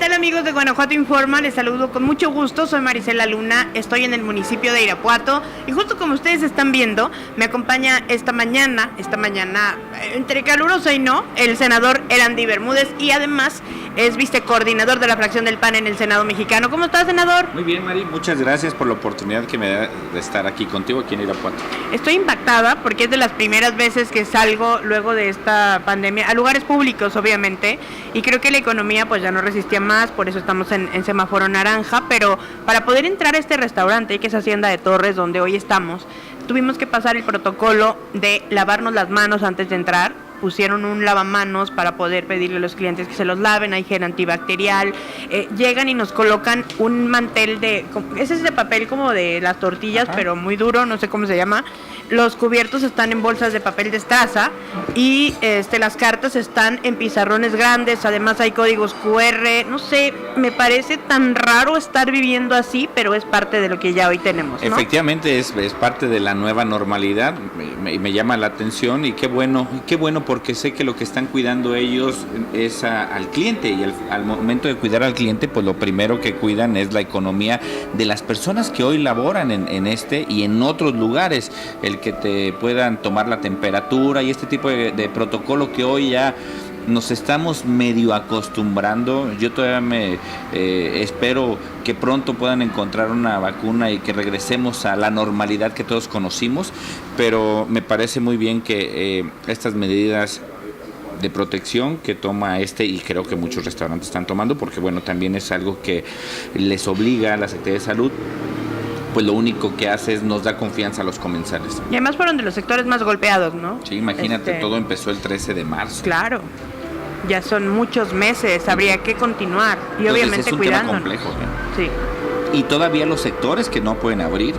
tal, amigos de Guanajuato Informa? Les saludo con mucho gusto, soy Marisela Luna, estoy en el municipio de Irapuato y justo como ustedes están viendo, me acompaña esta mañana, entre calurosa y no, el senador Erandy Bermúdez y además es vicecoordinador de la fracción del PAN en el Senado mexicano. ¿Cómo está, senador? Muy bien, Mari, muchas gracias por la oportunidad que me da de estar aquí contigo, aquí en Irapuato. Estoy impactada porque es de las primeras veces que salgo luego de esta pandemia a lugares públicos, obviamente, y creo que la economía pues ya no resistía más, por eso estamos en semáforo naranja, pero para poder entrar a este restaurante, que es Hacienda de Torres, donde hoy estamos, tuvimos que pasar el protocolo de lavarnos las manos antes de entrar. Pusieron un lavamanos para poder pedirle a los clientes que se los laven, hay gel antibacterial, llegan y nos colocan un mantel ese es de papel como de las tortillas, ajá, pero muy duro, no sé cómo se llama. Los cubiertos están en bolsas de papel de estraza y las cartas están en pizarrones grandes, además hay códigos QR, no sé, me parece tan raro estar viviendo así, pero es parte de lo que ya hoy tenemos, ¿no? Efectivamente, es parte de la nueva normalidad, me llama la atención y qué bueno, porque sé que lo que están cuidando ellos es al cliente y al momento de cuidar al cliente, pues lo primero que cuidan es la economía de las personas que hoy laboran en este y en otros lugares, el que te puedan tomar la temperatura y este tipo de protocolo que hoy ya nos estamos medio acostumbrando. Yo todavía espero que pronto puedan encontrar una vacuna y que regresemos a la normalidad que todos conocimos, pero me parece muy bien que estas medidas de protección que toma y creo que muchos restaurantes están tomando, porque bueno, también es algo que les obliga a la Secretaría de Salud, pues lo único que hace es nos da confianza a los comensales. Y además fueron de los sectores más golpeados, ¿no? Sí, imagínate, todo empezó el 13 de marzo. Claro, ya son muchos meses, habría que continuar y entonces, obviamente cuidándonos. Es un tema complejo, ¿eh? Sí. Y todavía los sectores que no pueden abrir.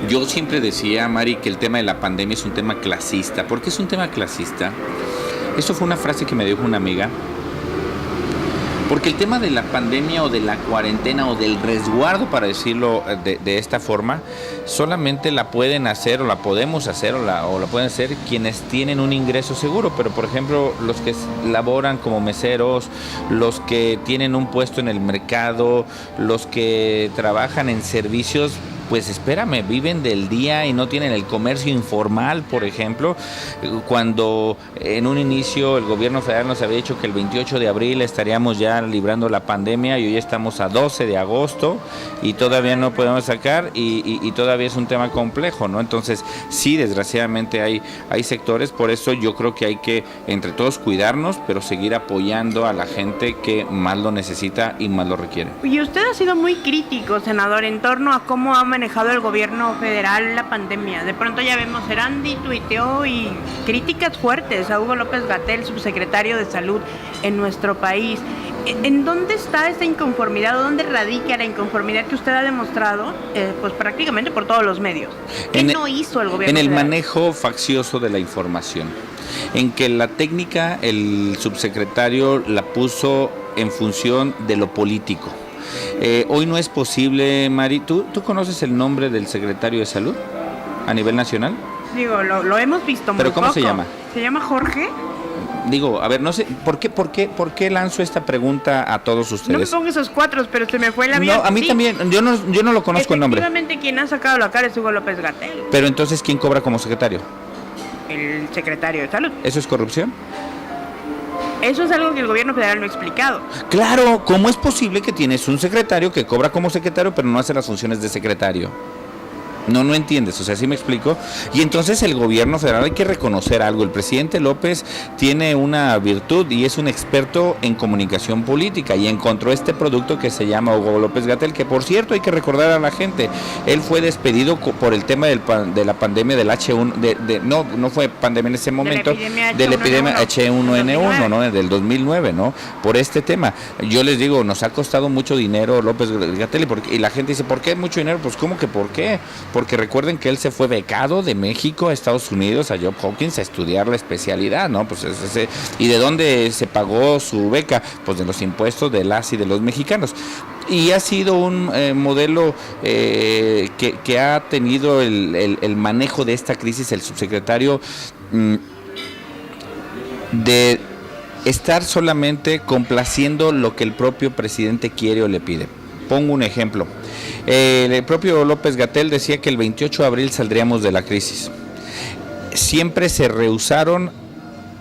Yo siempre decía, Mari, que el tema de la pandemia es un tema clasista. ¿Por qué es un tema clasista? Eso fue una frase que me dijo una amiga. Porque el tema de la pandemia o de la cuarentena o del resguardo, para decirlo de esta forma, solamente la pueden hacer o la podemos hacer o la pueden hacer quienes tienen un ingreso seguro. Pero, por ejemplo, los que laboran como meseros, los que tienen un puesto en el mercado, los que trabajan en servicios, pues espérame, viven del día y no tienen el comercio informal, por ejemplo, cuando en un inicio el gobierno federal nos había dicho que el 28 de abril estaríamos ya librando la pandemia y hoy estamos a 12 de agosto y todavía no podemos sacar y todavía es un tema complejo, ¿no? Entonces, sí, desgraciadamente hay sectores, por eso yo creo que hay que entre todos cuidarnos, pero seguir apoyando a la gente que más lo necesita y más lo requiere. Y usted ha sido muy crítico, senador, en torno a cómo ha manejado el gobierno federal la pandemia. De pronto ya vemos, Erandy tuiteó y críticas fuertes a Hugo López-Gatell, subsecretario de Salud en nuestro país. ¿En dónde está esta inconformidad o dónde radica la inconformidad que usted ha demostrado pues prácticamente por todos los medios? ¿Qué no hizo el gobierno federal? En el federal? Manejo faccioso de la información, en que la técnica el subsecretario la puso en función de lo político. Hoy no es posible, Mari. ¿Tú conoces el nombre del secretario de Salud a nivel nacional? Digo, lo hemos visto muy ¿Pero cómo poco. se llama? ¿Se llama Jorge? Digo, a ver, no sé, ¿por qué lanzo esta pregunta a todos ustedes? No me pongo esos cuatro, pero se me fue la vida. No, a mí sí. También, yo no lo conozco el nombre. Efectivamente, quien ha sacado la cara es Hugo López-Gatell. Pero entonces, ¿quién cobra como secretario? El secretario de Salud. ¿Eso es corrupción? Eso es algo que el gobierno federal no ha explicado. Claro, ¿cómo es posible que tienes un secretario que cobra como secretario pero no hace las funciones de secretario? No entiendes, o sea, ¿sí me explico? Y entonces el gobierno federal, hay que reconocer algo, el presidente López tiene una virtud y es un experto en comunicación política y encontró este producto que se llama Hugo López-Gatell, que por cierto hay que recordar a la gente, él fue despedido por el tema de la pandemia del H1, no fue pandemia en ese momento, de la epidemia H1N1, ¿no? Del 2009, ¿no? Por este tema. Yo les digo, nos ha costado mucho dinero López-Gatell y la gente dice, ¿por qué mucho dinero? Pues ¿cómo que por qué? Porque recuerden que él se fue becado de México a Estados Unidos, a Johns Hopkins, a estudiar la especialidad, ¿no? Pues ¿y de dónde se pagó su beca? Pues de los impuestos de las y de los mexicanos. Y ha sido un modelo que ha tenido el manejo de esta crisis el subsecretario de estar solamente complaciendo lo que el propio presidente quiere o le pide. Pongo un ejemplo. El propio López-Gatell decía que el 28 de abril saldríamos de la crisis. Siempre se rehusaron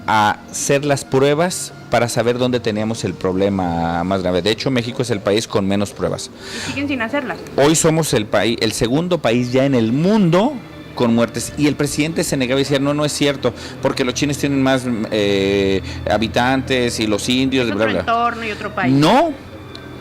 a hacer las pruebas para saber dónde teníamos el problema más grave. De hecho, México es el país con menos pruebas. Y siguen sin hacerlas. Hoy somos el segundo país ya en el mundo con muertes, y el presidente se negaba y decía, no es cierto, porque los chinos tienen más habitantes y los indios, otro bla, bla. entorno y otro país. No,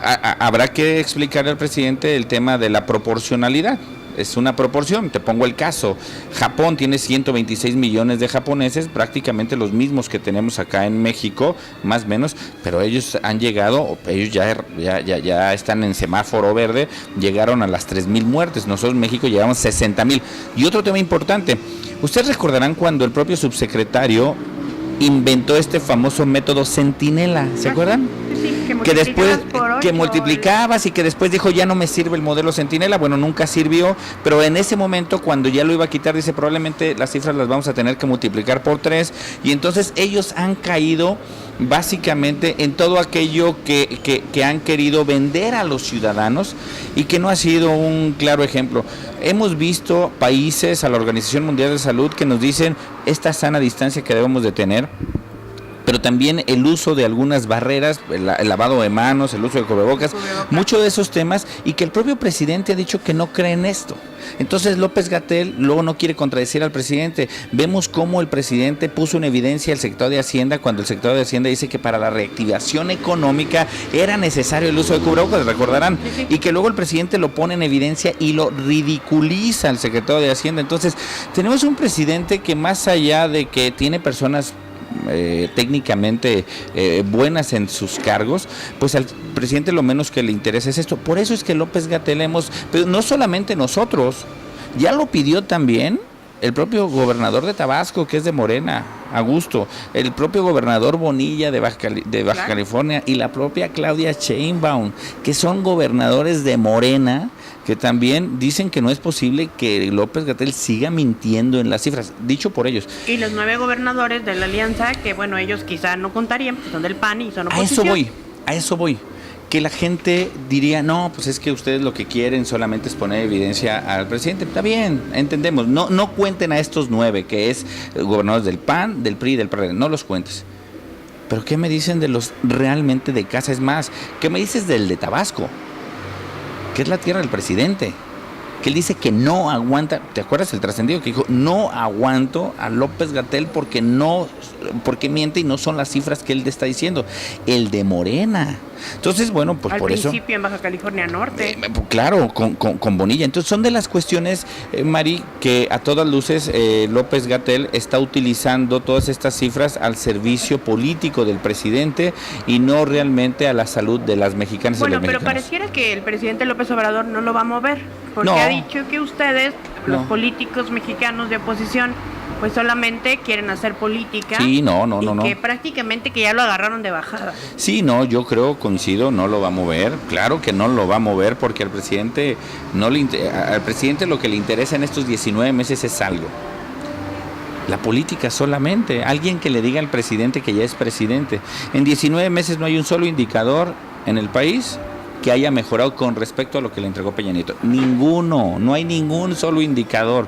habrá que explicarle al presidente el tema de la proporcionalidad. Es una proporción, te pongo el caso. Japón tiene 126 millones de japoneses, prácticamente los mismos que tenemos acá en México, más o menos, pero ellos han llegado, ellos ya están en semáforo verde, llegaron a las 3,000 muertes, nosotros en México llegamos a 60,000. Y otro tema importante, ustedes recordarán cuando el propio subsecretario inventó este famoso método Centinela, ¿se acuerdan? Sí, que después multiplicabas y que después dijo ya no me sirve el modelo Centinela. Bueno, nunca sirvió, pero en ese momento cuando ya lo iba a quitar dice probablemente las cifras las vamos a tener que multiplicar por 3, y entonces ellos han caído básicamente en todo aquello que han querido vender a los ciudadanos y que no ha sido un claro ejemplo. Hemos visto países, a la Organización Mundial de Salud, que nos dicen esta sana distancia que debemos de tener, pero también el uso de algunas barreras, el lavado de manos, el uso de cubrebocas, muchos de esos temas, y que el propio presidente ha dicho que no cree en esto. Entonces López-Gatell luego no quiere contradecir al presidente. Vemos cómo el presidente puso en evidencia al secretario de Hacienda, cuando el secretario de Hacienda dice que para la reactivación económica era necesario el uso de cubrebocas, recordarán, y que luego el presidente lo pone en evidencia y lo ridiculiza al secretario de Hacienda. Entonces tenemos un presidente que, más allá de que tiene personas técnicamente buenas en sus cargos, pues al presidente lo menos que le interesa es esto. Por eso es que López-Gatell pero no solamente nosotros, ya lo pidió también el propio gobernador de Tabasco, que es de Morena, Augusto, el propio gobernador Bonilla de Baja California, y la propia Claudia Sheinbaum, que son gobernadores de Morena, que también dicen que no es posible que López-Gatell siga mintiendo en las cifras, dicho por ellos. Y los 9 gobernadores de la alianza, que bueno, ellos quizá no contarían, porque son del PAN y son oposición. A eso voy. Que la gente diría, no, pues es que ustedes lo que quieren solamente es poner evidencia al presidente. Está bien, entendemos. No cuenten a estos 9, que es gobernadores del PAN, del PRI y del PRD. No los cuentes. Pero ¿qué me dicen de los realmente de casa? Es más, ¿qué me dices del de Tabasco? Que es la tierra del presidente, que él dice que no aguanta. ¿Te acuerdas el trascendido que dijo? No aguanto a López-Gatell porque miente y no son las cifras que él está diciendo. El de Morena. Entonces, bueno, pues por eso. Al principio en Baja California Norte. Claro, con Bonilla. Entonces son de las cuestiones, Mari, que a todas luces López-Gatell está utilizando todas estas cifras al servicio político del presidente y no realmente a la salud de las mexicanas y de los mexicanos. Pero pareciera que el presidente López Obrador no lo va a mover, porque ha dicho que ustedes, los políticos mexicanos de oposición, pues solamente quieren hacer política. Sí, no. Que prácticamente que ya lo agarraron de bajada. Sí, yo creo, coincido, no lo va a mover. Claro que no lo va a mover, porque al presidente lo que le interesa en estos 19 meses es algo. La política solamente. Alguien que le diga al presidente que ya es presidente. En 19 meses no hay un solo indicador en el país que haya mejorado con respecto a lo que le entregó Peña Nieto. Ninguno, no hay ningún solo indicador.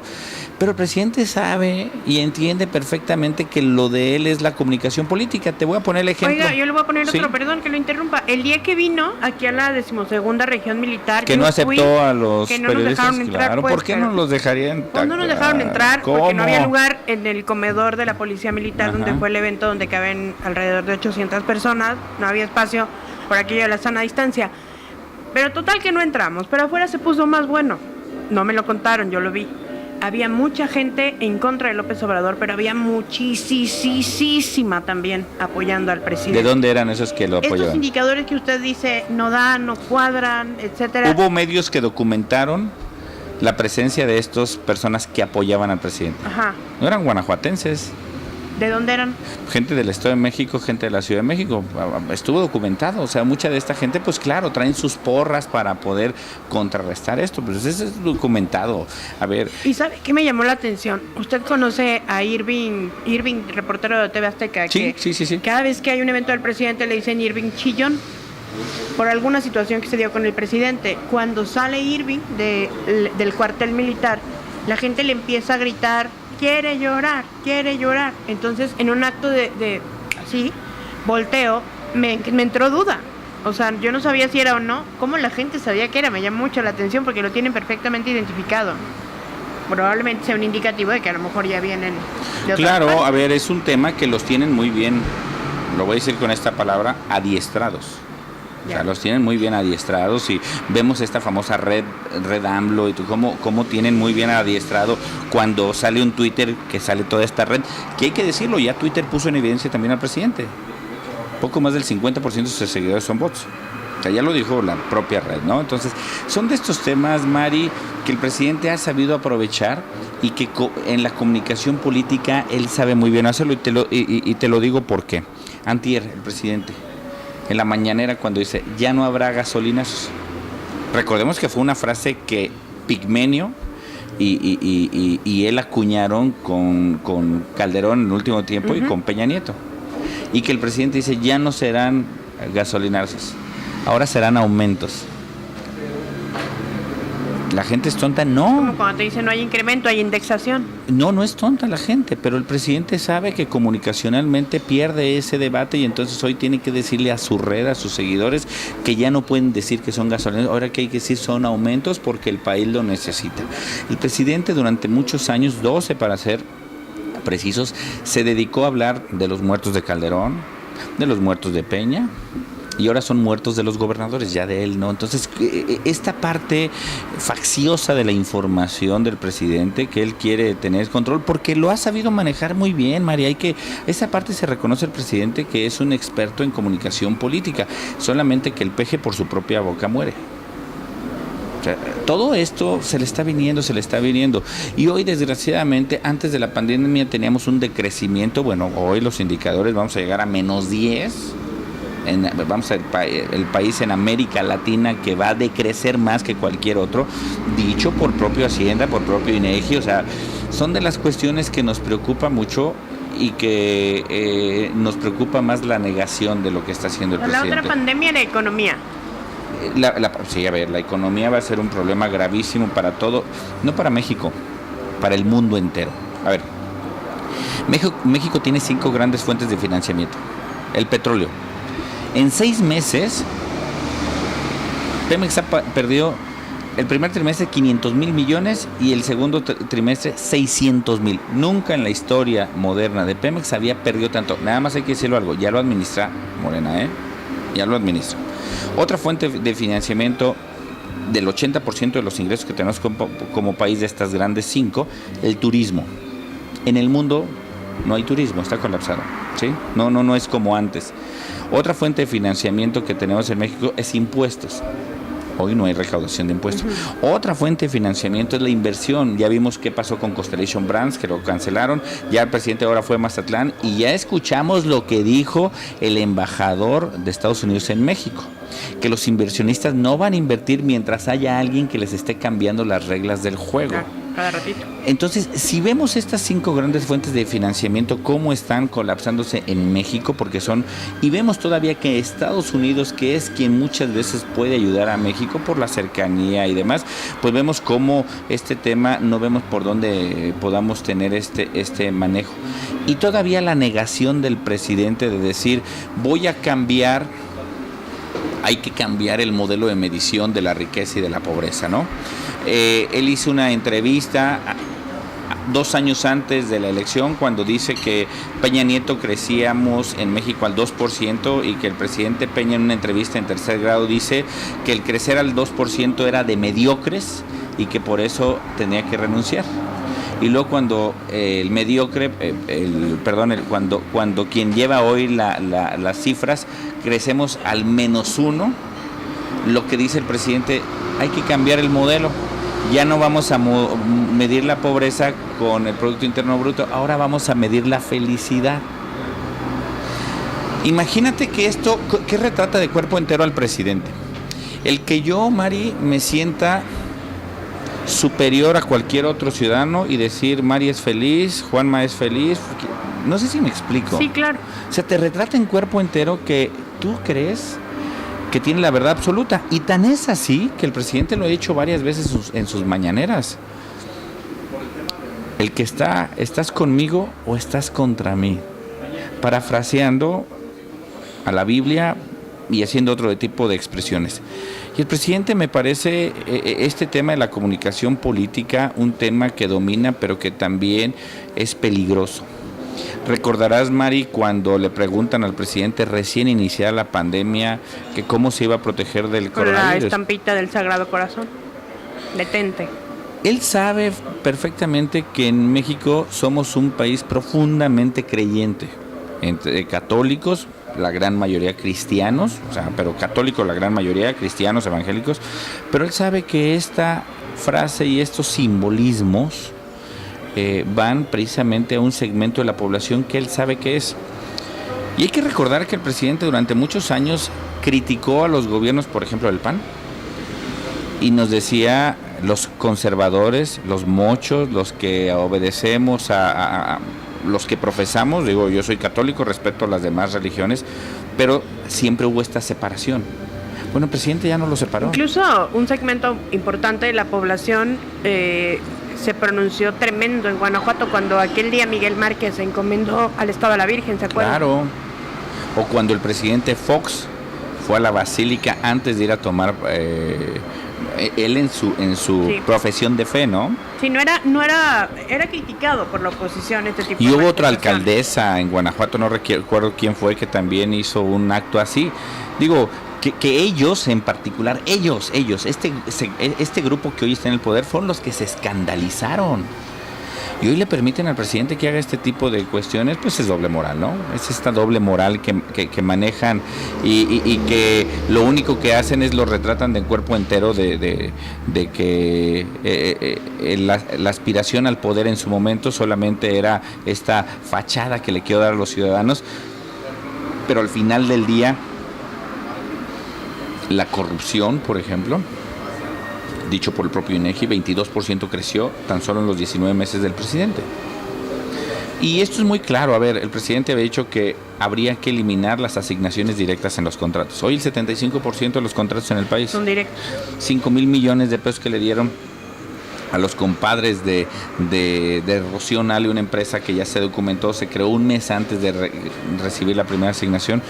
Pero el presidente sabe y entiende perfectamente que lo de él es la comunicación política. Te voy a poner el ejemplo. Oiga, yo le voy a poner otro, perdón que lo interrumpa. El día que vino aquí a la 12ª región militar, que no aceptó a los que no periodistas, nos dejaron entrar, claro, ¿por qué no los dejarían? Pues no nos dejaron entrar, ¿cómo? Porque no había lugar en el comedor de la policía militar. Ajá. Donde fue el evento, donde caben alrededor de 800 personas, no había espacio por aquello de la sana distancia. Pero total que no entramos, pero afuera se puso más bueno. No me lo contaron, yo lo vi. Había mucha gente en contra de López Obrador, pero había muchísima también apoyando al presidente. ¿De dónde eran esos que lo apoyaban? Estos indicadores que usted dice no dan, no cuadran, etcétera. Hubo medios que documentaron la presencia de estas personas que apoyaban al presidente. Ajá. No eran guanajuatenses, ¿De dónde eran? Gente del Estado de México, gente de la Ciudad de México. Estuvo documentado. O sea, mucha de esta gente, pues claro, traen sus porras para poder contrarrestar esto. Pues eso es documentado. A ver. ¿Y sabe qué me llamó la atención? Usted conoce a Irving, reportero de TV Azteca. Sí, sí. Cada vez que hay un evento del presidente le dicen Irving Chillón por alguna situación que se dio con el presidente. Cuando sale Irving del cuartel militar, la gente le empieza a gritar: quiere llorar. Entonces, en un acto de así, volteo, me entró duda. O sea, yo no sabía si era o no. ¿Cómo la gente sabía que era? Me llamó mucho la atención porque lo tienen perfectamente identificado. Probablemente sea un indicativo de que a lo mejor ya vienen de otras Claro, partes. a ver, es un tema que los tienen muy bien, lo voy a decir con esta palabra, adiestrados. O sea, los tienen muy bien adiestrados y vemos esta famosa red AMLO y cómo tienen muy bien adiestrado cuando sale un Twitter, que sale toda esta red, que hay que decirlo, ya Twitter puso en evidencia también al presidente. Poco más del 50% de sus seguidores son bots. O sea, ya lo dijo la propia red, ¿no? Entonces, son de estos temas, Mari, que el presidente ha sabido aprovechar y que en la comunicación política él sabe muy bien hacerlo y te lo digo por qué. Antier, el presidente, en la mañanera cuando dice, ya no habrá gasolinas. Recordemos que fue una frase que Pigmenio y él acuñaron con Calderón en el último tiempo y con Peña Nieto. Y que el presidente dice, ya no serán gasolinazos, ahora serán aumentos. La gente es tonta, no. Como cuando te dicen no hay incremento, hay indexación. No es tonta la gente, pero el presidente sabe que comunicacionalmente pierde ese debate y entonces hoy tiene que decirle a su red, a sus seguidores, que ya no pueden decir que son gasolinas, ahora que hay que decir son aumentos porque el país lo necesita. El presidente durante muchos años, 12 para ser precisos, se dedicó a hablar de los muertos de Calderón, de los muertos de Peña, y ahora son muertos de los gobernadores, ya de él, ¿no? Entonces, esta parte facciosa de la información del presidente, que él quiere tener control, porque lo ha sabido manejar muy bien, María, esa parte se reconoce al presidente que es un experto en comunicación política, solamente que el peje por su propia boca muere. O sea, todo esto se le está viniendo. Y hoy, desgraciadamente, antes de la pandemia teníamos un decrecimiento, bueno, hoy los indicadores vamos a llegar a -10, vamos a ser el país en América Latina que va a decrecer más que cualquier otro, dicho por propio Hacienda, por propio INEGI. O sea, son de las cuestiones que nos preocupa mucho y que nos preocupa más la negación de lo que está haciendo el presidente. La otra pandemia era economía. Sí, a ver, la economía va a ser un problema gravísimo para todo, no para México, para el mundo entero. A ver, México tiene 5 grandes fuentes de financiamiento. El petróleo. En 6 meses, Pemex perdió el primer trimestre 500,000 millones y el segundo trimestre 600,000. Nunca en la historia moderna de Pemex había perdido tanto. Nada más hay que decirlo algo, ya lo administra Morena, ya lo administra. Otra fuente de financiamiento del 80% de los ingresos que tenemos como país de estas grandes 5, el turismo. En el mundo no hay turismo, está colapsado, ¿sí? No es como antes. Otra fuente de financiamiento que tenemos en México es impuestos. Hoy no hay recaudación de impuestos. Otra fuente de financiamiento es la inversión. Ya vimos qué pasó con Constellation Brands, que lo cancelaron. Ya el presidente ahora fue a Mazatlán y ya escuchamos lo que dijo el embajador de Estados Unidos en México, que los inversionistas no van a invertir mientras haya alguien que les esté cambiando las reglas del juego. Cada ratito. Entonces, si vemos estas 5 grandes fuentes de financiamiento, cómo están colapsándose en México, y vemos todavía que Estados Unidos, que es quien muchas veces puede ayudar a México por la cercanía y demás, pues vemos cómo este tema no vemos por dónde podamos tener este manejo. Y todavía la negación del presidente de decir, hay que cambiar el modelo de medición de la riqueza y de la pobreza, ¿no? Él hizo una entrevista 2 años antes de la elección cuando dice que Peña Nieto crecíamos en México al 2% y que el presidente Peña en una entrevista en Tercer Grado dice que el crecer al 2% era de mediocres y que por eso tenía que renunciar. Y luego cuando el mediocre, cuando quien lleva hoy las cifras, crecemos al -1, lo que dice el presidente, hay que cambiar el modelo. ya no vamos a medir la pobreza con el Producto Interno Bruto, ahora vamos a medir la felicidad. Imagínate que esto, ¿qué retrata de cuerpo entero al presidente? El que yo, Mari, me sienta superior a cualquier otro ciudadano y decir, Mari es feliz, Juanma es feliz, no sé si me explico. Sí, claro. O sea, te retrata en cuerpo entero que tú crees que tiene la verdad absoluta. Y tan es así que el presidente lo ha dicho varias veces en sus mañaneras. El que ¿estás conmigo o estás contra mí? Parafraseando a la Biblia y haciendo otro tipo de expresiones. Y el presidente, me parece, este tema de la comunicación política, un tema que domina, pero que también es peligroso. Recordarás, Mari, cuando le preguntan al presidente recién iniciada la pandemia que cómo se iba a proteger del coronavirus. Con la estampita del Sagrado Corazón. Detente. Él sabe perfectamente que en México somos un país profundamente creyente, entre católicos, la gran mayoría cristianos, o sea, pero católicos la gran mayoría, cristianos, evangélicos, pero él sabe que esta frase y estos simbolismos van precisamente a un segmento de la población que él sabe que es. Y hay que recordar que el presidente durante muchos años criticó a los gobiernos, por ejemplo, del PAN, y nos decía, los conservadores, los mochos, los que obedecemos a los que profesamos, digo, yo soy católico, respeto a las demás religiones, pero siempre hubo esta separación. Bueno, el presidente ya no lo separó. Incluso un segmento importante de la población se pronunció tremendo en Guanajuato cuando aquel día Miguel Márquez se encomendó al Estado de la Virgen, ¿se acuerdan? Claro. O cuando el presidente Fox fue a la basílica antes de ir a tomar él en su sí, profesión de fe, ¿no? Sí, era criticado por la oposición este tipo y de hubo otra alcaldesa en Guanajuato, no recuerdo quién fue, que también hizo un acto así. Digo, que ellos en particular, este grupo que hoy está en el poder, fueron los que se escandalizaron. Y hoy le permiten al presidente que haga este tipo de cuestiones, pues es doble moral, ¿no? Es esta doble moral que manejan y que lo único que hacen es lo retratan de cuerpo entero de que la aspiración al poder en su momento solamente era esta fachada que le quiero dar a los ciudadanos, pero al final del día, la corrupción, por ejemplo, dicho por el propio INEGI, 22% creció tan solo en los 19 meses del presidente. Y esto es muy claro. A ver, el presidente había dicho que habría que eliminar las asignaciones directas en los contratos. Hoy el 75% de los contratos en el país son directos. 5,000 millones de pesos que le dieron a los compadres de Rocío Nale, una empresa que ya se documentó, se creó un mes antes de recibir la primera asignación.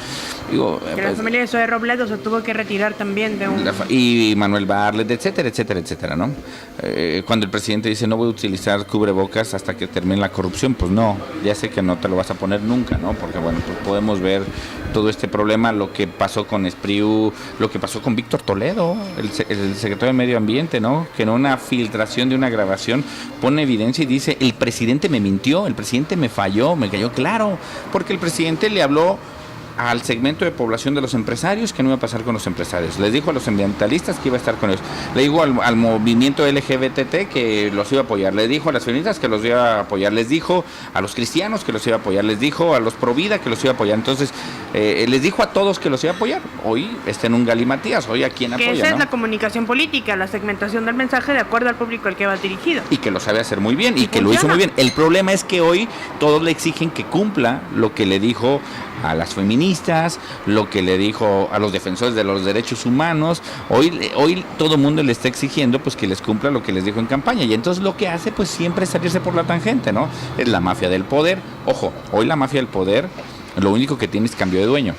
Digo, que la familia de Zoe Robledo se tuvo que retirar también de un... Y Manuel Barlet, etcétera, ¿no? Cuando el presidente dice no voy a utilizar cubrebocas hasta que termine la corrupción, pues no, ya sé que no te lo vas a poner nunca, ¿no? Porque bueno, pues podemos ver todo este problema, lo que pasó con Espriu, lo que pasó con Víctor Toledo, el secretario de Medio Ambiente, ¿no? Que en una filtración de una grabación pone evidencia y dice, el presidente me mintió, el presidente me falló, me cayó claro, porque el presidente le habló al segmento de población de los empresarios que no iba a pasar con los empresarios, les dijo a los ambientalistas que iba a estar con ellos, le dijo al movimiento LGBT que los iba a apoyar, le dijo a las feministas que los iba a apoyar, les dijo a los cristianos que los iba a apoyar, les dijo a los pro vida que los iba a apoyar, entonces les dijo a todos que los iba a apoyar. Hoy está en un galimatías, hoy a quién apoya, que esa ¿no? Es la comunicación política, la segmentación del mensaje de acuerdo al público al que va dirigido. Y que lo sabe hacer muy bien y que funciona. Lo hizo muy bien. El problema es que hoy todos le exigen que cumpla lo que le dijo a las feministas, lo que le dijo a los defensores de los derechos humanos. Hoy todo el mundo le está exigiendo pues que les cumpla lo que les dijo en campaña, y entonces lo que hace pues siempre es salirse por la tangente, ¿no? Es la mafia del poder. Ojo, hoy la mafia del poder lo único que tiene es cambio de dueño,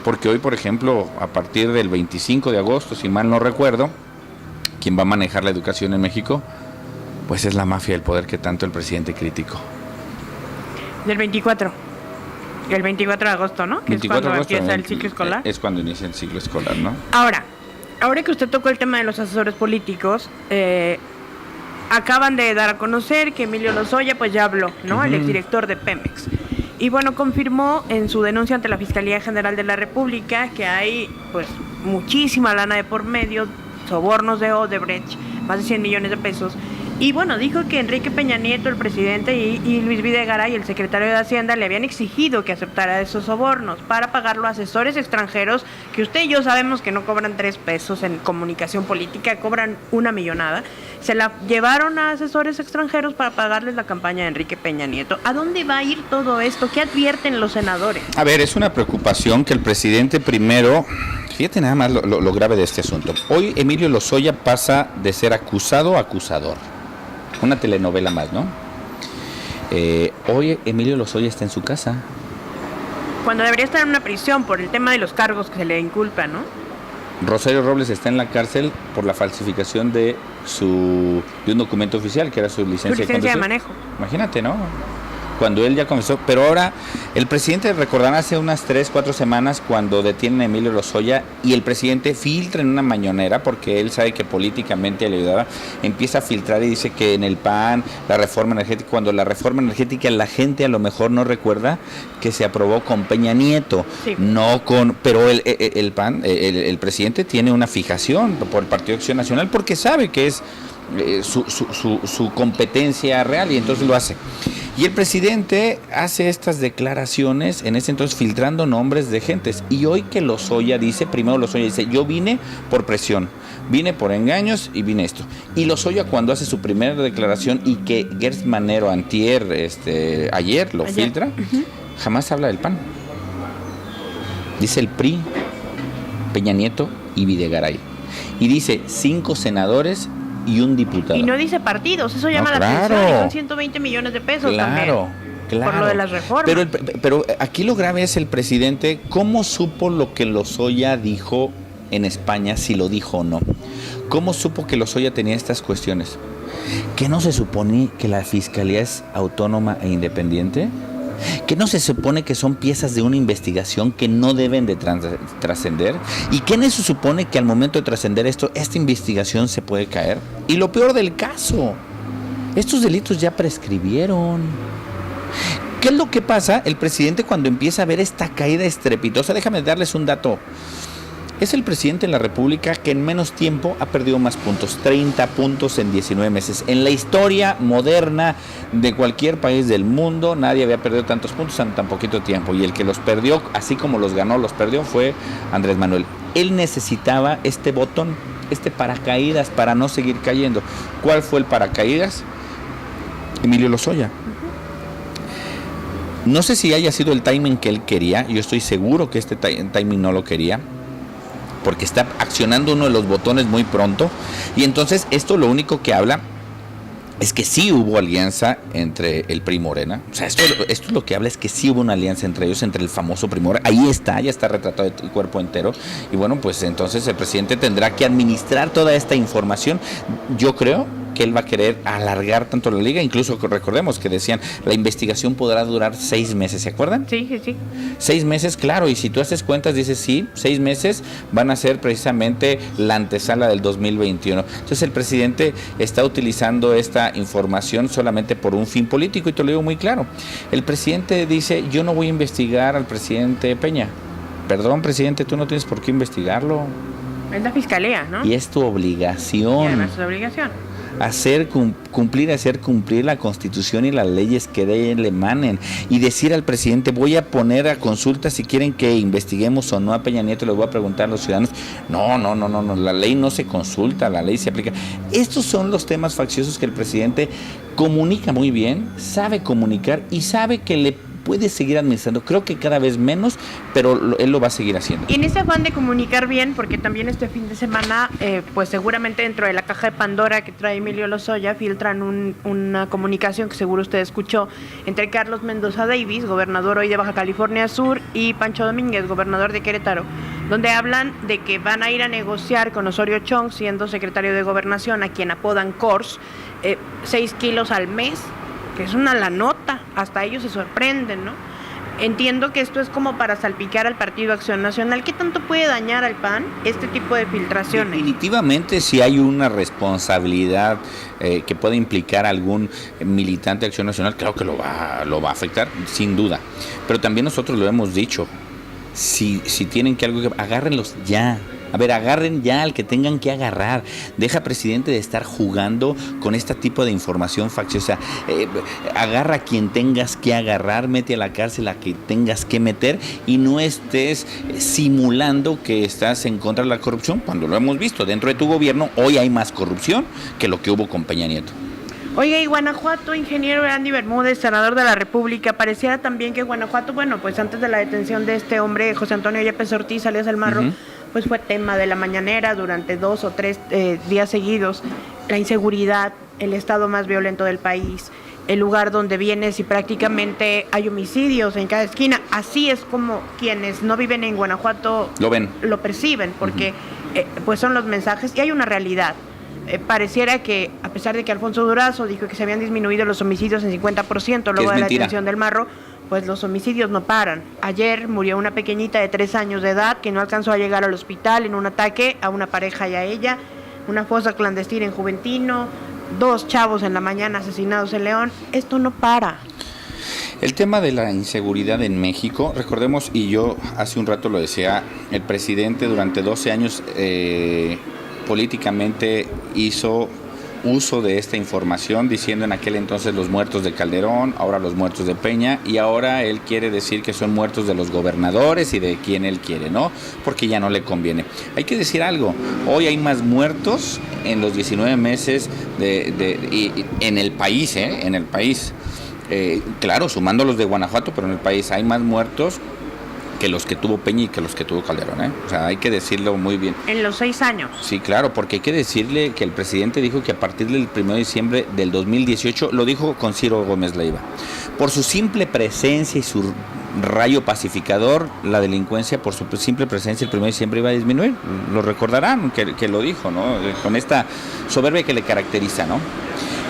porque hoy, por ejemplo, a partir del 25 de agosto, si mal no recuerdo, quien va a manejar la educación en México pues es la mafia del poder que tanto el presidente criticó. Del 24. El 24 de agosto, ¿no? Que 24 es cuando empieza el ciclo escolar. Es cuando inicia el ciclo escolar, ¿no? Ahora que usted tocó el tema de los asesores políticos, acaban de dar a conocer que Emilio Lozoya pues ya habló, ¿no? El exdirector de Pemex. Y bueno, confirmó en su denuncia ante la Fiscalía General de la República que hay pues muchísima lana de por medio, sobornos de Odebrecht más de 100 millones de pesos. Y bueno, dijo que Enrique Peña Nieto, el presidente, y Luis Videgaray, el secretario de Hacienda, le habían exigido que aceptara esos sobornos para pagarlo a asesores extranjeros, que usted y yo sabemos que no cobran 3 pesos en comunicación política, cobran una millonada. Se la llevaron a asesores extranjeros para pagarles la campaña de Enrique Peña Nieto. ¿A dónde va a ir todo esto? ¿Qué advierten los senadores? A ver, es una preocupación que el presidente primero... Fíjate nada más lo grave de este asunto. Hoy Emilio Lozoya pasa de ser acusado a acusador. Una telenovela más, ¿no? Hoy Emilio Lozoya está en su casa. Cuando debería estar en una prisión por el tema de los cargos que se le inculpan, ¿no? Rosario Robles está en la cárcel por la falsificación de un documento oficial, que era su licencia de manejo. Imagínate, ¿no? Cuando él ya comenzó, pero ahora el presidente, recordará hace unas 3, 4 semanas cuando detienen a Emilio Lozoya y el presidente filtra en una mañonera, porque él sabe que políticamente le ayudaba, empieza a filtrar y dice que en el PAN, la reforma energética, cuando la reforma energética la gente a lo mejor no recuerda que se aprobó con Peña Nieto, sí. Pero el PAN, el presidente tiene una fijación por el Partido de Acción Nacional porque sabe que es su competencia real y entonces lo hace. Y el presidente hace estas declaraciones en ese entonces filtrando nombres de gentes. Y hoy que Lozoya dice, yo vine por presión, vine por engaños y vine esto. Y Lozoya cuando hace su primera declaración y que Gertz Manero ayer lo filtra, jamás habla del PAN. Dice el PRI, Peña Nieto y Videgaray. Y dice 5 senadores y un diputado. Y no dice partidos, eso llama la atención, y son 120 millones de pesos también. Claro. Por lo de las reformas. Pero aquí lo grave es el presidente, ¿cómo supo lo que Lozoya dijo en España, si lo dijo o no? ¿Cómo supo que Lozoya tenía estas cuestiones? ¿Que no se supone que la fiscalía es autónoma e independiente? ¿Que no se supone que son piezas de una investigación que no deben de trascender? ¿Y qué no se supone que al momento de trascender esta investigación se puede caer? Y lo peor del caso, estos delitos ya prescribieron. ¿Qué es lo que pasa? El presidente cuando empieza a ver esta caída estrepitosa, déjame darles un dato. Es el presidente de la República que en menos tiempo ha perdido más puntos, 30 puntos en 19 meses. En la historia moderna de cualquier país del mundo, nadie había perdido tantos puntos en tan poquito tiempo. Y el que los perdió, así como los ganó, los perdió, fue Andrés Manuel. Él necesitaba este botón, este paracaídas para no seguir cayendo. ¿Cuál fue el paracaídas? Emilio Lozoya. No sé si haya sido el timing que él quería, yo estoy seguro que este timing no lo quería, porque está accionando uno de los botones muy pronto, y entonces esto lo único que habla es que sí hubo alianza entre el PRI y Morena. O sea, esto lo que habla es que sí hubo una alianza entre ellos, entre el famoso PRI y Morena. Ahí está, ya está retratado el cuerpo entero, y bueno, pues entonces el presidente tendrá que administrar toda esta información. Yo creo que él va a querer alargar tanto la liga, incluso recordemos que decían, la investigación podrá durar 6 meses, ¿se acuerdan? Sí. 6 meses, claro, y si tú haces cuentas, dices, sí, 6 meses van a ser precisamente la antesala del 2021. Entonces el presidente está utilizando esta información solamente por un fin político, y te lo digo muy claro. El presidente dice, yo no voy a investigar al presidente Peña. Perdón, presidente, tú no tienes por qué investigarlo. Es la fiscalía, ¿no? Y es tu obligación. Y además es tu obligación. Hacer cumplir la Constitución y las leyes que de él emanen, y decir al presidente, voy a poner a consulta si quieren que investiguemos o no a Peña Nieto, les voy a preguntar a los ciudadanos. No, la ley no se consulta, la ley se aplica. Estos son los temas facciosos que el presidente comunica muy bien, sabe comunicar y sabe que le puede seguir administrando, creo que cada vez menos, pero él lo va a seguir haciendo. Y en ese afán de comunicar bien, porque también este fin de semana, pues seguramente dentro de la caja de Pandora que trae Emilio Lozoya, filtran una comunicación que seguro usted escuchó entre Carlos Mendoza Davis, gobernador hoy de Baja California Sur, y Pancho Domínguez, gobernador de Querétaro, donde hablan de que van a ir a negociar con Osorio Chong, siendo secretario de Gobernación, a quien apodan Kors, 6 kilos al mes, que es una la nota, hasta ellos se sorprenden, ¿no? Entiendo que esto es como para salpicar al Partido Acción Nacional. ¿Qué tanto puede dañar al PAN este tipo de filtraciones? Definitivamente, si hay una responsabilidad que puede implicar a algún militante de Acción Nacional, claro que lo va a afectar, sin duda. Pero también nosotros lo hemos dicho, si tienen que agárrenlos ya. A ver, agarren ya al que tengan que agarrar. Deja, presidente, de estar jugando con este tipo de información facciosa. Agarra a quien tengas que agarrar, mete a la cárcel a quien tengas que meter y no estés simulando que estás en contra de la corrupción, cuando lo hemos visto dentro de tu gobierno. Hoy hay más corrupción que lo que hubo con Peña Nieto. Oiga, y Guanajuato, ingeniero Andy Bermúdez, senador de la República, pareciera también que Guanajuato, bueno, pues antes de la detención de este hombre, José Antonio Yepes Ortiz, alias El Marro, pues fue tema de la mañanera durante 2 o 3 días seguidos, la inseguridad, el estado más violento del país, el lugar donde vienes y prácticamente hay homicidios en cada esquina. Así es como quienes no viven en Guanajuato lo ven, lo perciben, porque pues son los mensajes y hay una realidad. Pareciera que, a pesar de que Alfonso Durazo dijo que se habían disminuido los homicidios en 50% luego de la detención del Marro, pues los homicidios no paran. Ayer murió una pequeñita de 3 años de edad que no alcanzó a llegar al hospital en un ataque a una pareja y a ella, una fosa clandestina en Juventino, 2 chavos en la mañana asesinados en León. Esto no para. El tema de la inseguridad en México, recordemos, y yo hace un rato lo decía, el presidente durante 12 años políticamente hizo uso de esta información, diciendo en aquel entonces los muertos de Calderón, ahora los muertos de Peña, y ahora él quiere decir que son muertos de los gobernadores y de quien él quiere, ¿no? Porque ya no le conviene. Hay que decir algo, hoy hay más muertos en los 19 meses en el país, en el país. Claro, sumando los de Guanajuato, pero en el país hay más muertos que los que tuvo Peña y que los que tuvo Calderón, O sea, hay que decirlo muy bien. En los 6 años. Sí, claro, porque hay que decirle que el presidente dijo que a partir del 1 de diciembre del 2018, lo dijo con Ciro Gómez Leiva, por su simple presencia y su rayo pacificador, la delincuencia por su simple presencia el 1 de diciembre iba a disminuir. Lo recordarán que lo dijo, ¿no? Con esta soberbia que le caracteriza, ¿no?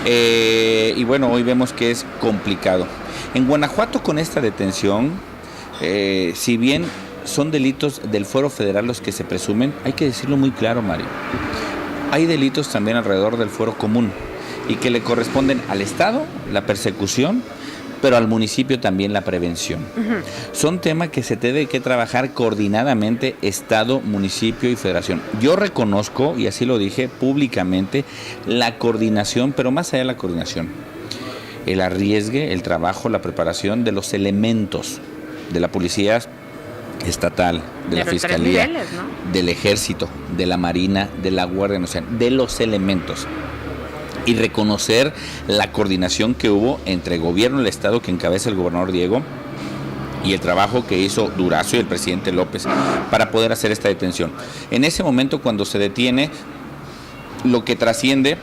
Y bueno, hoy vemos que es complicado. En Guanajuato, con esta detención, si bien son delitos del fuero federal los que se presumen, hay que decirlo muy claro, Mario, hay delitos también alrededor del fuero común y que le corresponden al Estado la persecución, pero al municipio también la prevención. Son temas que se debe que trabajar coordinadamente Estado, municipio y federación. Yo reconozco, y así lo dije públicamente, la coordinación, pero más allá de la coordinación, el arriesgue, el trabajo, la preparación de los elementos de la policía estatal, de la fiscalía, niveles, ¿no? Del ejército, de la marina, de la guardia nacional, de los elementos, y reconocer la coordinación que hubo entre gobierno y el estado que encabeza el gobernador Diego y el trabajo que hizo Durazo y el presidente López para poder hacer esta detención. En ese momento, cuando se detiene, lo que trasciende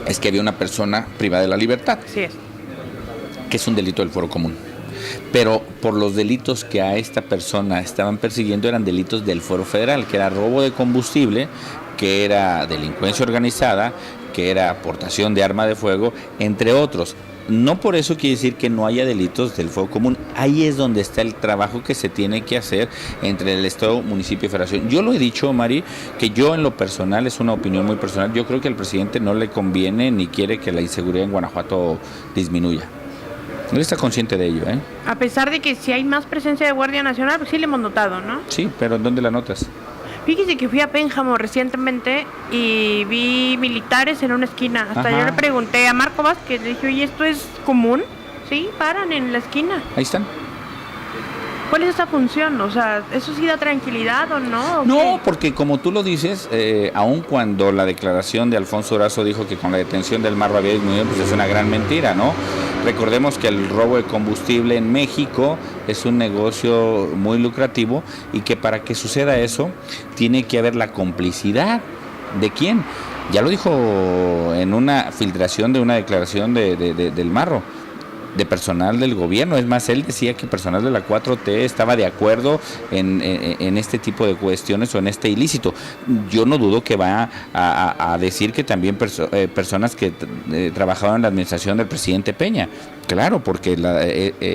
es que había una persona privada de la libertad, Así es. Que es un delito del fuero común. Pero por los delitos que a esta persona estaban persiguiendo eran delitos del fuero federal, que era robo de combustible, que era delincuencia organizada, que era aportación de arma de fuego, entre otros. No por eso quiere decir que no haya delitos del fuero común. Ahí es donde está el trabajo que se tiene que hacer entre el Estado, municipio y federación. Yo lo he dicho, Mari, que yo en lo personal, es una opinión muy personal, yo creo que al presidente no le conviene ni quiere que la inseguridad en Guanajuato disminuya. Él está consciente de ello, A pesar de que si hay más presencia de Guardia Nacional, pues sí le hemos notado, ¿no? Sí, pero ¿en dónde la notas? Fíjese que fui a Pénjamo recientemente y vi militares en una esquina. Hasta yo le pregunté a Marco Vázquez, le dije, oye, ¿esto es común? Sí, paran en la esquina. Ahí están. ¿Cuál es esa función? O sea, ¿eso sí da tranquilidad o no? No, porque como tú lo dices, aun cuando la declaración de Alfonso Durazo dijo que con la detención del Marro había disminuido, pues es una gran mentira, ¿no? Recordemos que el robo de combustible en México es un negocio muy lucrativo y que para que suceda eso tiene que haber la complicidad. ¿De quién? Ya lo dijo en una filtración de una declaración del Marro, de personal del gobierno. Es más, él decía que personal de la 4T estaba de acuerdo en este tipo de cuestiones o en este ilícito. Yo no dudo que va a decir que también personas que trabajaban en la administración del presidente Peña. Claro, porque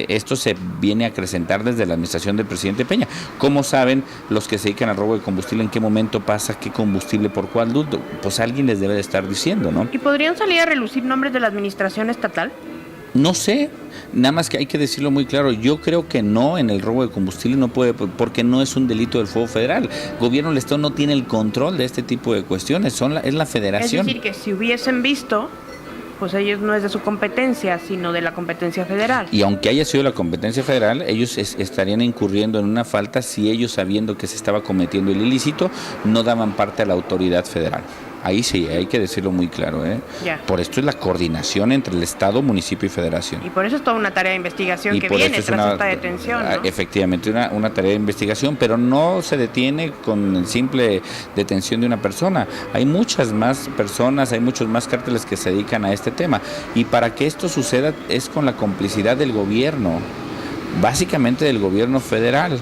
esto se viene a acrecentar desde la administración del presidente Peña. ¿Cómo saben los que se dedican al robo de combustible en qué momento pasa qué combustible por cuál ducto? Pues alguien les debe de estar diciendo, ¿no? ¿Y podrían salir a relucir nombres de la administración estatal? No sé, nada más que hay que decirlo muy claro, yo creo que no, en el robo de combustible no puede, porque no es un delito del fuego federal. El gobierno del Estado no tiene el control de este tipo de cuestiones, es la federación. Es decir, que si hubiesen visto, pues ellos no es de su competencia, sino de la competencia federal. Y aunque haya sido la competencia federal, ellos estarían incurriendo en una falta si ellos, sabiendo que se estaba cometiendo el ilícito, no daban parte a la autoridad federal. Ahí sí, hay que decirlo muy claro, ¿eh? Por esto es la coordinación entre el Estado, municipio y federación. Y por eso es toda una tarea de investigación que viene tras esta detención, ¿no? Efectivamente, una tarea de investigación, pero no se detiene con el simple detención de una persona. Hay muchas más personas, hay muchos más cárteles que se dedican a este tema. Y para que esto suceda es con la complicidad del gobierno, básicamente del gobierno federal.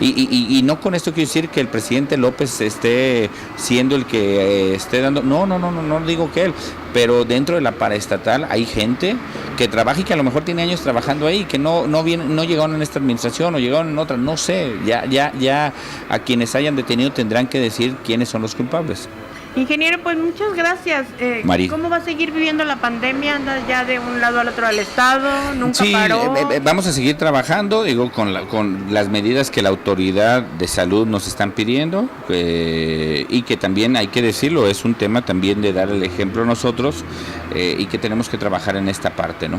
Y no con esto quiero decir que el presidente López esté siendo el que esté dando, no digo que él, pero dentro de la paraestatal hay gente que trabaja y que a lo mejor tiene años trabajando ahí, que no llegaron en esta administración o llegaron en otra, no sé, ya a quienes hayan detenido tendrán que decir quiénes son los culpables. Ingeniero, pues muchas gracias. ¿Cómo va a seguir viviendo la pandemia? ¿Anda ya de un lado al otro del estado? ¿Nunca paró? Vamos a seguir trabajando, con las medidas que la autoridad de salud nos están pidiendo, y que también hay que decirlo, es un tema también de dar el ejemplo nosotros, y que tenemos que trabajar en esta parte, ¿no?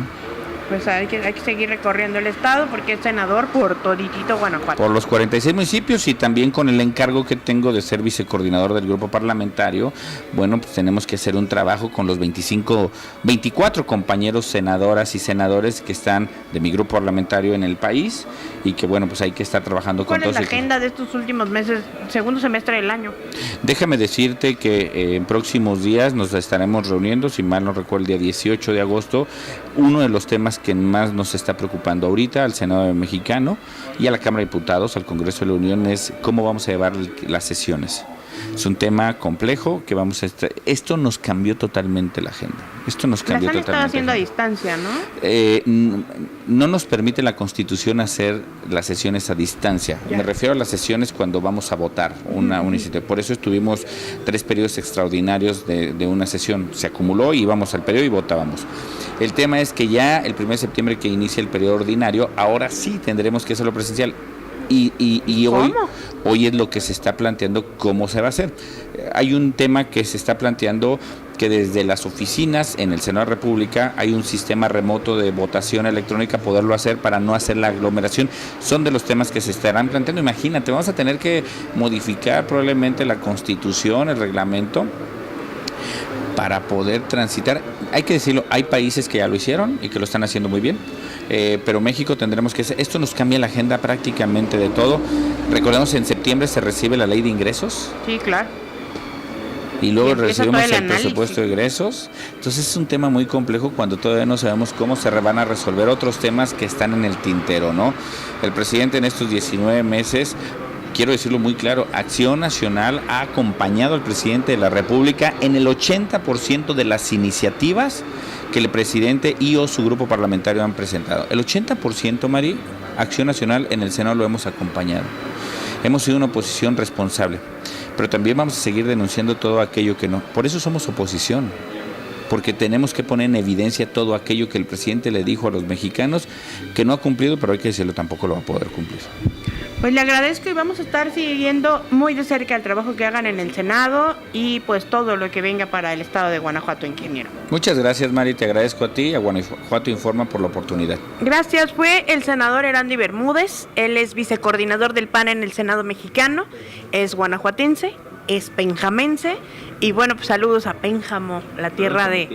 Pues hay que seguir recorriendo el estado porque es senador por toditito Guanajuato. Por los 46 municipios y también con el encargo que tengo de ser vicecoordinador del grupo parlamentario, bueno, pues tenemos que hacer un trabajo con los 24 compañeros senadoras y senadores que están de mi grupo parlamentario en el país y que bueno, pues hay que estar trabajando con todos. ¿Cuál es la agenda de estos últimos meses, segundo semestre del año? Déjame decirte que en próximos días nos estaremos reuniendo, si mal no recuerdo, el día 18 de agosto, uno de los temas que más nos está preocupando ahorita al Senado mexicano y a la Cámara de Diputados, al Congreso de la Unión, es cómo vamos a llevar las sesiones. Es un tema complejo que esto nos cambió totalmente la agenda. Esto nos cambió totalmente. Las han estado haciendo a distancia, ¿no? No nos permite la Constitución hacer las sesiones a distancia. Ya. Me refiero a las sesiones cuando vamos a votar una iniciativa. Por eso estuvimos 3 periodos extraordinarios de una sesión. Se acumuló, íbamos al periodo y votábamos. El tema es que ya el 1 de septiembre que inicia el periodo ordinario, ahora sí tendremos que hacerlo presencial. Y hoy es lo que se está planteando cómo se va a hacer. Hay un tema que se está planteando que desde las oficinas en el Senado de la República hay un sistema remoto de votación electrónica, poderlo hacer para no hacer la aglomeración. Son de los temas que se estarán planteando. Imagínate, vamos a tener que modificar probablemente la Constitución, el reglamento, para poder transitar. Hay que decirlo, hay países que ya lo hicieron y que lo están haciendo muy bien, pero México tendremos que hacer. Esto nos cambia la agenda prácticamente de todo. Recordemos, en septiembre se recibe la ley de ingresos. Sí, claro. Y luego recibimos el presupuesto de egresos. Entonces es un tema muy complejo cuando todavía no sabemos cómo se van a resolver otros temas que están en el tintero, ¿no? El presidente en estos 19 meses, quiero decirlo muy claro, Acción Nacional ha acompañado al presidente de la República en el 80% de las iniciativas que el presidente y o su grupo parlamentario han presentado. El 80%, Mari, Acción Nacional en el Senado lo hemos acompañado. Hemos sido una oposición responsable, pero también vamos a seguir denunciando todo aquello que no. Por eso somos oposición, porque tenemos que poner en evidencia todo aquello que el presidente le dijo a los mexicanos que no ha cumplido, pero hay que decirlo, tampoco lo va a poder cumplir. Pues le agradezco y vamos a estar siguiendo muy de cerca el trabajo que hagan en el Senado y pues todo lo que venga para el estado de Guanajuato, ingeniero. Muchas gracias, Mari, te agradezco a ti y a Guanajuato Informa por la oportunidad. Gracias, fue el senador Erandy Bermúdez, él es vicecoordinador del PAN en el Senado mexicano, es guanajuatense, es penjamense y bueno, pues saludos a Pénjamo, la tierra de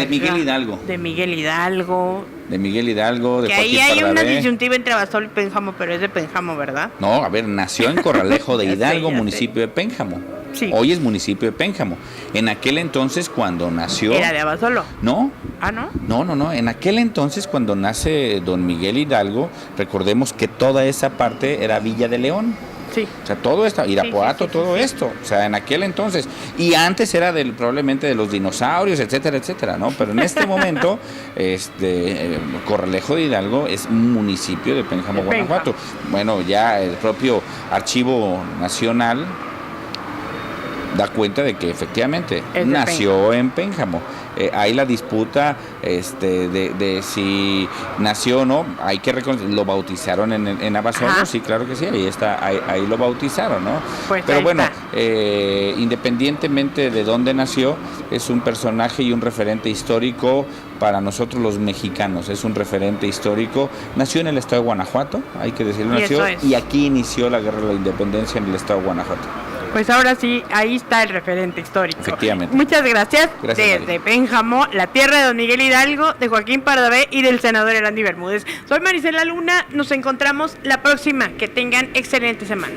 Miguel Hidalgo. De Miguel Hidalgo. De Miguel Hidalgo, de que Joaquín ahí hay Pardavé. Una disyuntiva entre Abasolo y Pénjamo, pero es de Pénjamo, ¿verdad? No, a ver, nació en Corralejo de Hidalgo, ya municipio de Pénjamo. Sí. Hoy es municipio de Pénjamo. En aquel entonces, cuando nació... ¿Era de Abasolo? No. ¿Ah, no? No. En aquel entonces, cuando nace don Miguel Hidalgo, recordemos que toda esa parte era Villa de León. Sí. O sea, todo esto, Irapuato, sí, todo esto. O sea, en aquel entonces. Y antes era probablemente de los dinosaurios, etcétera, ¿no? Pero en este momento, Corralejo de Hidalgo es un municipio de Pénjamo, Guanajuato. Bueno, ya el propio Archivo Nacional da cuenta de que efectivamente nació en Pénjamo. hay la disputa de si nació o no, hay que reconocer, lo bautizaron en Abasolo, sí, claro que sí, ahí lo bautizaron, ¿no? Pues pero bueno, independientemente de dónde nació, es un personaje y un referente histórico para nosotros los mexicanos, es un referente histórico. Nació en el estado de Guanajuato, hay que decirlo, y aquí inició la guerra de la independencia en el estado de Guanajuato. Pues ahora sí, ahí está el referente histórico. Efectivamente. Muchas gracias. Gracias, desde Pénjamo, la tierra de don Miguel Hidalgo, de Joaquín Pardavé y del senador Erandy Bermúdez. Soy Marisela Luna, nos encontramos la próxima. Que tengan excelente semana.